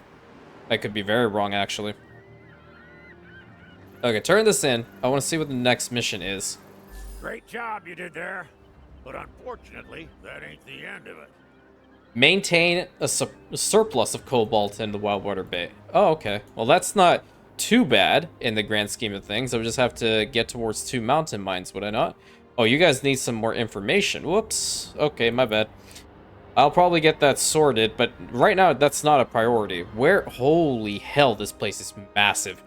I could be very wrong, actually. Okay, turn this in. I want to see what the next mission is. Great job you did there. But unfortunately, that ain't the end of it. Maintain a surplus of cobalt in the Wildwater Bay. Oh, okay. Well, that's not too bad in the grand scheme of things. I would just have to get towards 2 mountain mines, would I not? Oh, you guys need some more information. Whoops. Okay, my bad. I'll probably get that sorted, but right now, that's not a priority. Where? Holy hell, this place is massive.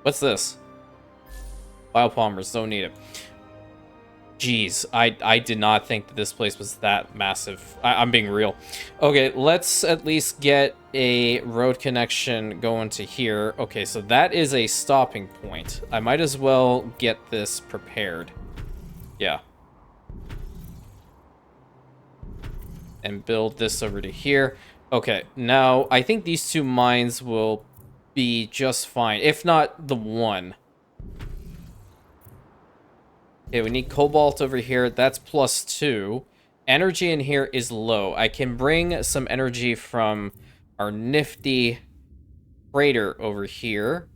What's this? Biopolymers, don't need it. Jeez, I did not think that this place was that massive. I'm being real. Okay, let's at least get a road connection going to here. Okay, so that is a stopping point. I might as well get this prepared. Yeah. And build this over to here. Okay, now I think these 2 mines will be just fine. If not the one. Okay, we need cobalt over here. That's +2. Energy in here is low. I can bring some energy from our nifty freighter over here.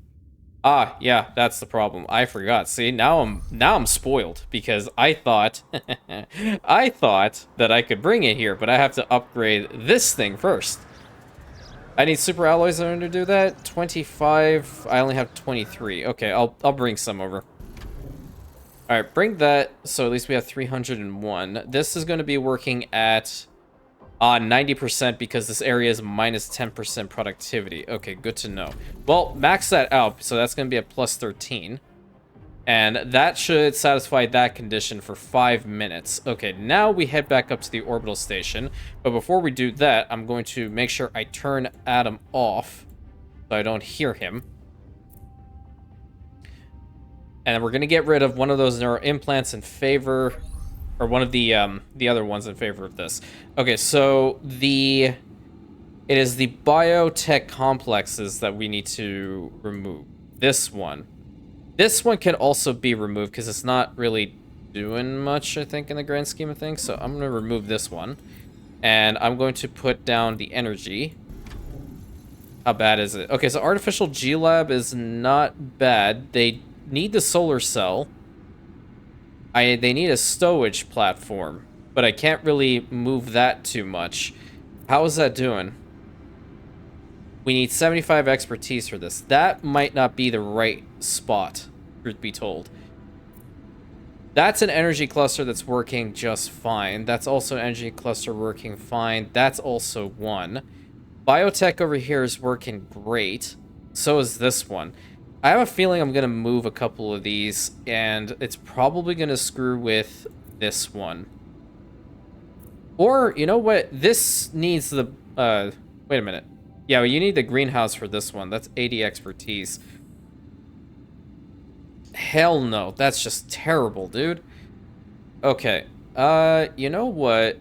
Ah, yeah, that's the problem. I forgot. See, now I'm spoiled because I thought I thought that I could bring it here, but I have to upgrade this thing first. I need super alloys in order to do that. 25. I only have 23. Okay, I'll bring some over. All right, bring that. So at least we have 301. This is going to be working at 90% because this area is minus 10% productivity. Okay, good to know. Well, max that out, so that's going to be at +13. And that should satisfy that condition for 5 minutes. Okay, now we head back up to the orbital station. But before we do that, I'm going to make sure I turn Adam off so I don't hear him. And we're going to get rid of one of those neuro implants in favor, or one of the other ones in favor of this. Okay, so it is the biotech complexes that we need to remove. This one. This one can also be removed because it's not really doing much, I think, in the grand scheme of things. So I'm going to remove this one. And I'm going to put down the energy. How bad is it? Okay, so artificial G-Lab is not bad. They need the solar cell. They need a stowage platform, but I can't really move that too much. How is that doing? We need 75 expertise for this. That might not be the right spot, truth be told. That's an energy cluster that's working just fine. That's also an energy cluster working fine. That's also one. Biotech over here is working great. So is this one. I have a feeling I'm going to move a couple of these, and it's probably going to screw with this one. Or, you know what? This needs the... wait a minute. Yeah, well, you need the greenhouse for this one. That's 80 expertise. Hell no. That's just terrible, dude. Okay. You know what?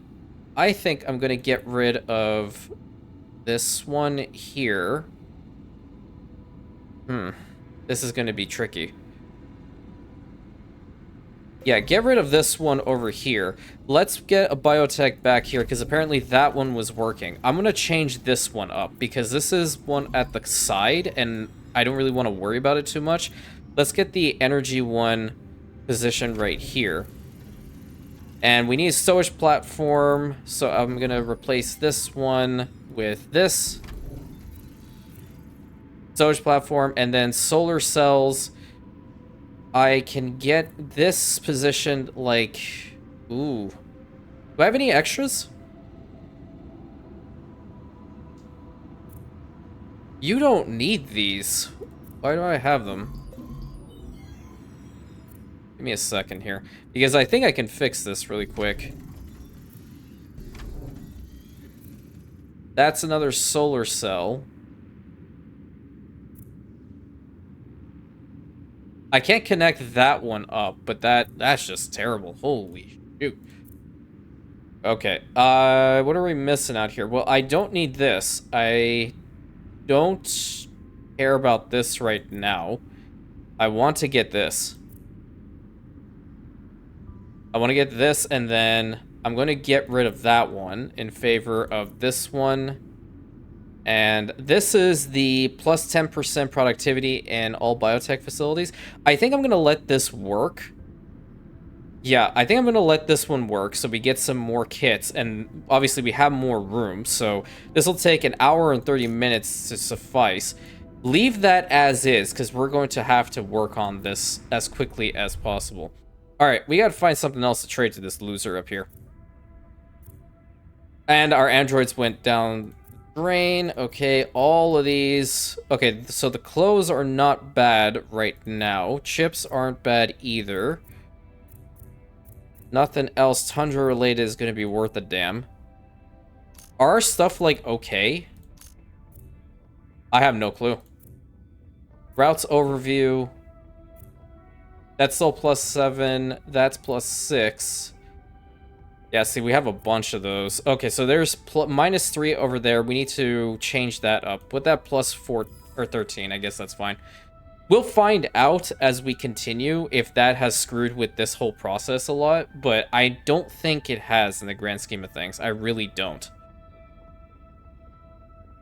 I think I'm going to get rid of this one here. This is going to be tricky. Yeah, get rid of this one over here. Let's get a biotech back here, because apparently that one was working. I'm going to change this one up, because this is one at the side, and I don't really want to worry about it too much. Let's get the energy one positioned right here. And we need a stowage platform, so I'm going to replace this one with this. Stowage platform, and then solar cells. I can get this positioned like... Ooh. Do I have any extras? You don't need these. Why do I have them? Give me a second here. Because I think I can fix this really quick. That's another solar cell. I can't connect that one up, but that's just terrible. Holy shoot. Okay, what are we missing out here? Well, I don't need this. I don't care about this right now. I want to get this. I want to get this, and then I'm going to get rid of that one in favor of this one. And this is the plus 10% productivity in all biotech facilities. I think I'm going to let this work. Yeah, I think I'm going to let this one work so we get some more kits. And obviously we have more room, so this will take an hour and 30 minutes to suffice. Leave that as is, because we're going to have to work on this as quickly as possible. Alright, we got to find something else to trade to this loser up here. And our androids went down drain. Okay, all of these. Okay, so the clothes are not bad right now. Chips aren't bad either. Nothing else Tundra related is going to be worth a damn. Are stuff like okay? I have no clue. Routes overview. That's still plus 7. That's plus 6. Yeah, see, we have a bunch of those. Okay, so there's minus 3 over there. We need to change that up. Put that plus 4 or 13. I guess that's fine. We'll find out as we continue if that has screwed with this whole process a lot, but I don't think it has in the grand scheme of things. I really don't.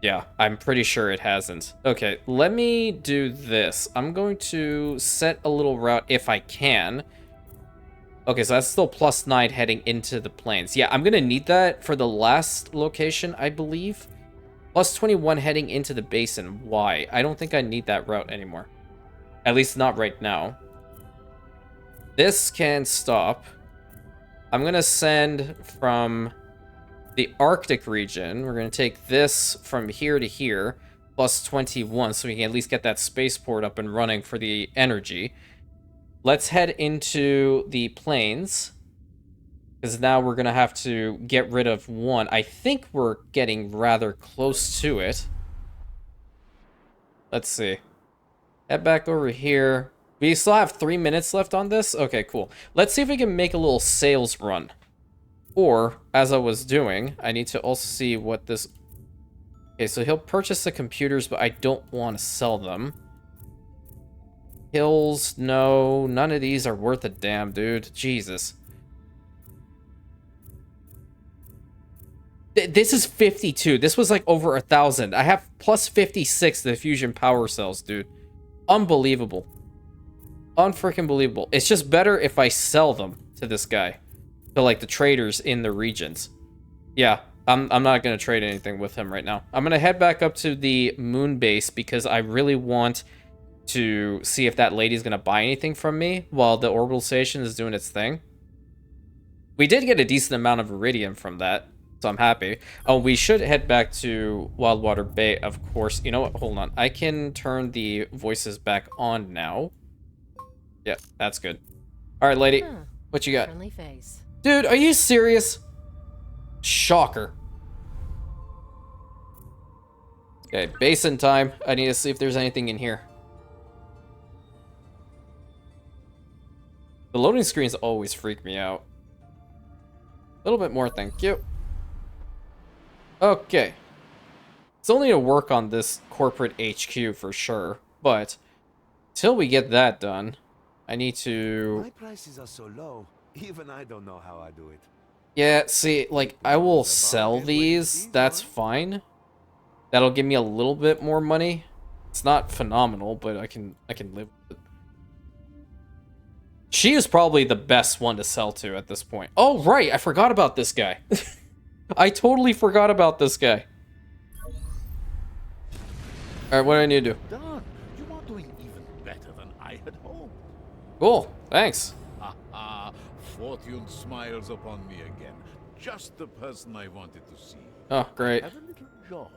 Yeah, I'm pretty sure it hasn't. Okay, let me do this. I'm going to set a little route if I can. Okay, so that's still plus 9 heading into the plains. Yeah, I'm going to need that for the last location, I believe. Plus 21 heading into the basin. Why? I don't think I need that route anymore. At least not right now. This can stop. I'm going to send from the Arctic region. We're going to take this from here to here. Plus 21, so we can at least get that spaceport up and running for the energy. Let's head into the plains, because now we're going to have to get rid of one. I think we're getting rather close to it. Let's see. Head back over here. We still have 3 minutes left on this? Okay, cool. Let's see if we can make a little sales run. Or, as I was doing, I need to also see what this... Okay, so he'll purchase the computers, but I don't want to sell them. Hills, no. None of these are worth a damn, dude. Jesus. This is 52. This was like over 1,000. I have plus 56 the fusion power cells, dude. Unbelievable. Unfreaking believable. It's just better if I sell them to this guy. To like the traders in the regions. Yeah, I'm not going to trade anything with him right now. I'm going to head back up to the moon base because I really want to see if that lady's going to buy anything from me while the orbital station is doing its thing. We did get a decent amount of iridium from that, so I'm happy. Oh, we should head back to Wildwater Bay, of course. You know what? Hold on. I can turn the voices back on now. Yeah, that's good. All right, lady. What you got? Friendly face. Dude, are you serious? Shocker. Okay, basin time. I need to see if there's anything in here. The loading screens always freak me out. A little bit more, thank you. Okay. Still need to work on this corporate HQ for sure, but till we get that done, I need to... My prices are so low, even I don't know how I do it. Yeah, see, like, I will sell these, that's fine. That'll give me a little bit more money. It's not phenomenal, but I can live with it. She is probably the best one to sell to at this point. Oh, right, I forgot about this guy. I totally forgot about this guy. Alright, what do I need to do? Done. You are doing even better than I had hoped. Cool, thanks. Ah, fortune smiles upon me again. Just the person I wanted to see. Oh, great. Have a little job,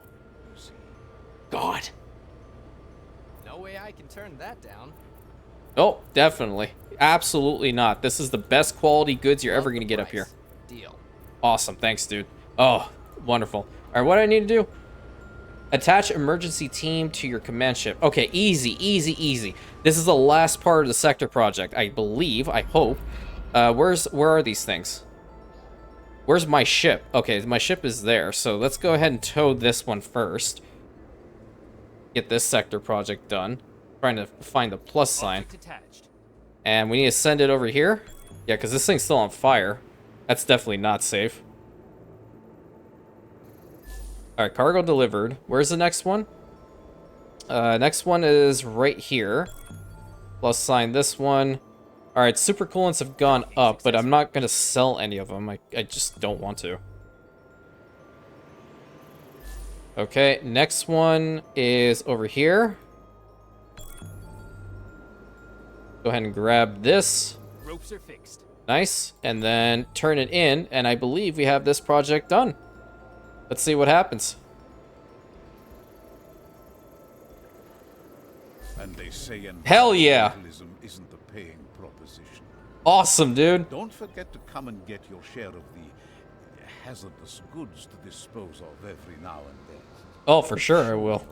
you see. God. No way I can turn that down. Oh, definitely. Absolutely not. This is the best quality goods you're ever going to get up here. Deal. Awesome. Thanks, dude. Oh, wonderful. All All right, what do I need to do? Attach emergency team to your command ship. Okay, easy, easy, easy. This is the last part of the sector project, I believe. I hope. Where are these things? Where's my ship? Okay, my ship is there. So let's go ahead and tow this one first. Get this sector project done. Trying to find the plus sign. Object attached. And we need to send it over here. Yeah, because this thing's still on fire. That's definitely not safe. Alright, cargo delivered. Where's the next one? Next one is right here. Plus sign this one. Alright, supercoolants have gone up, but I'm not going to sell any of them. I just don't want to. Okay, next one is over here. Go ahead and grab this. Ropes are fixed. Nice. And then turn it in, and I believe we have this project done. Let's see what happens. And they say Hell yeah. environmentalism isn't the paying proposition. Awesome, dude. Don't forget to come and get your share of the hazardous goods to dispose of every now and then. Oh, for sure I will.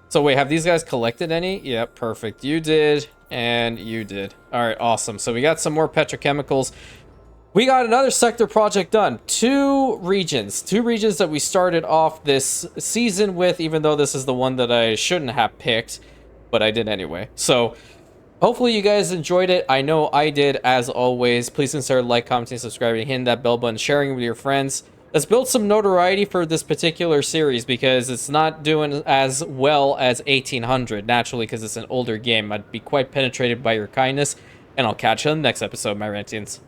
So wait, have these guys collected any? Yep, perfect. You did, and you did. All right, awesome. So we got some more petrochemicals. We got another sector project done. Two regions that we started off this season with, even though this is the one that I shouldn't have picked, but I did anyway. So hopefully you guys enjoyed it. I know I did, as always. Please consider like, commenting, subscribing, hitting that bell button, sharing with your friends. Let's build some notoriety for this particular series because it's not doing as well as 1800, naturally, because it's an older game. I'd be quite penetrated by your kindness, and I'll catch you on the next episode, my Rantians.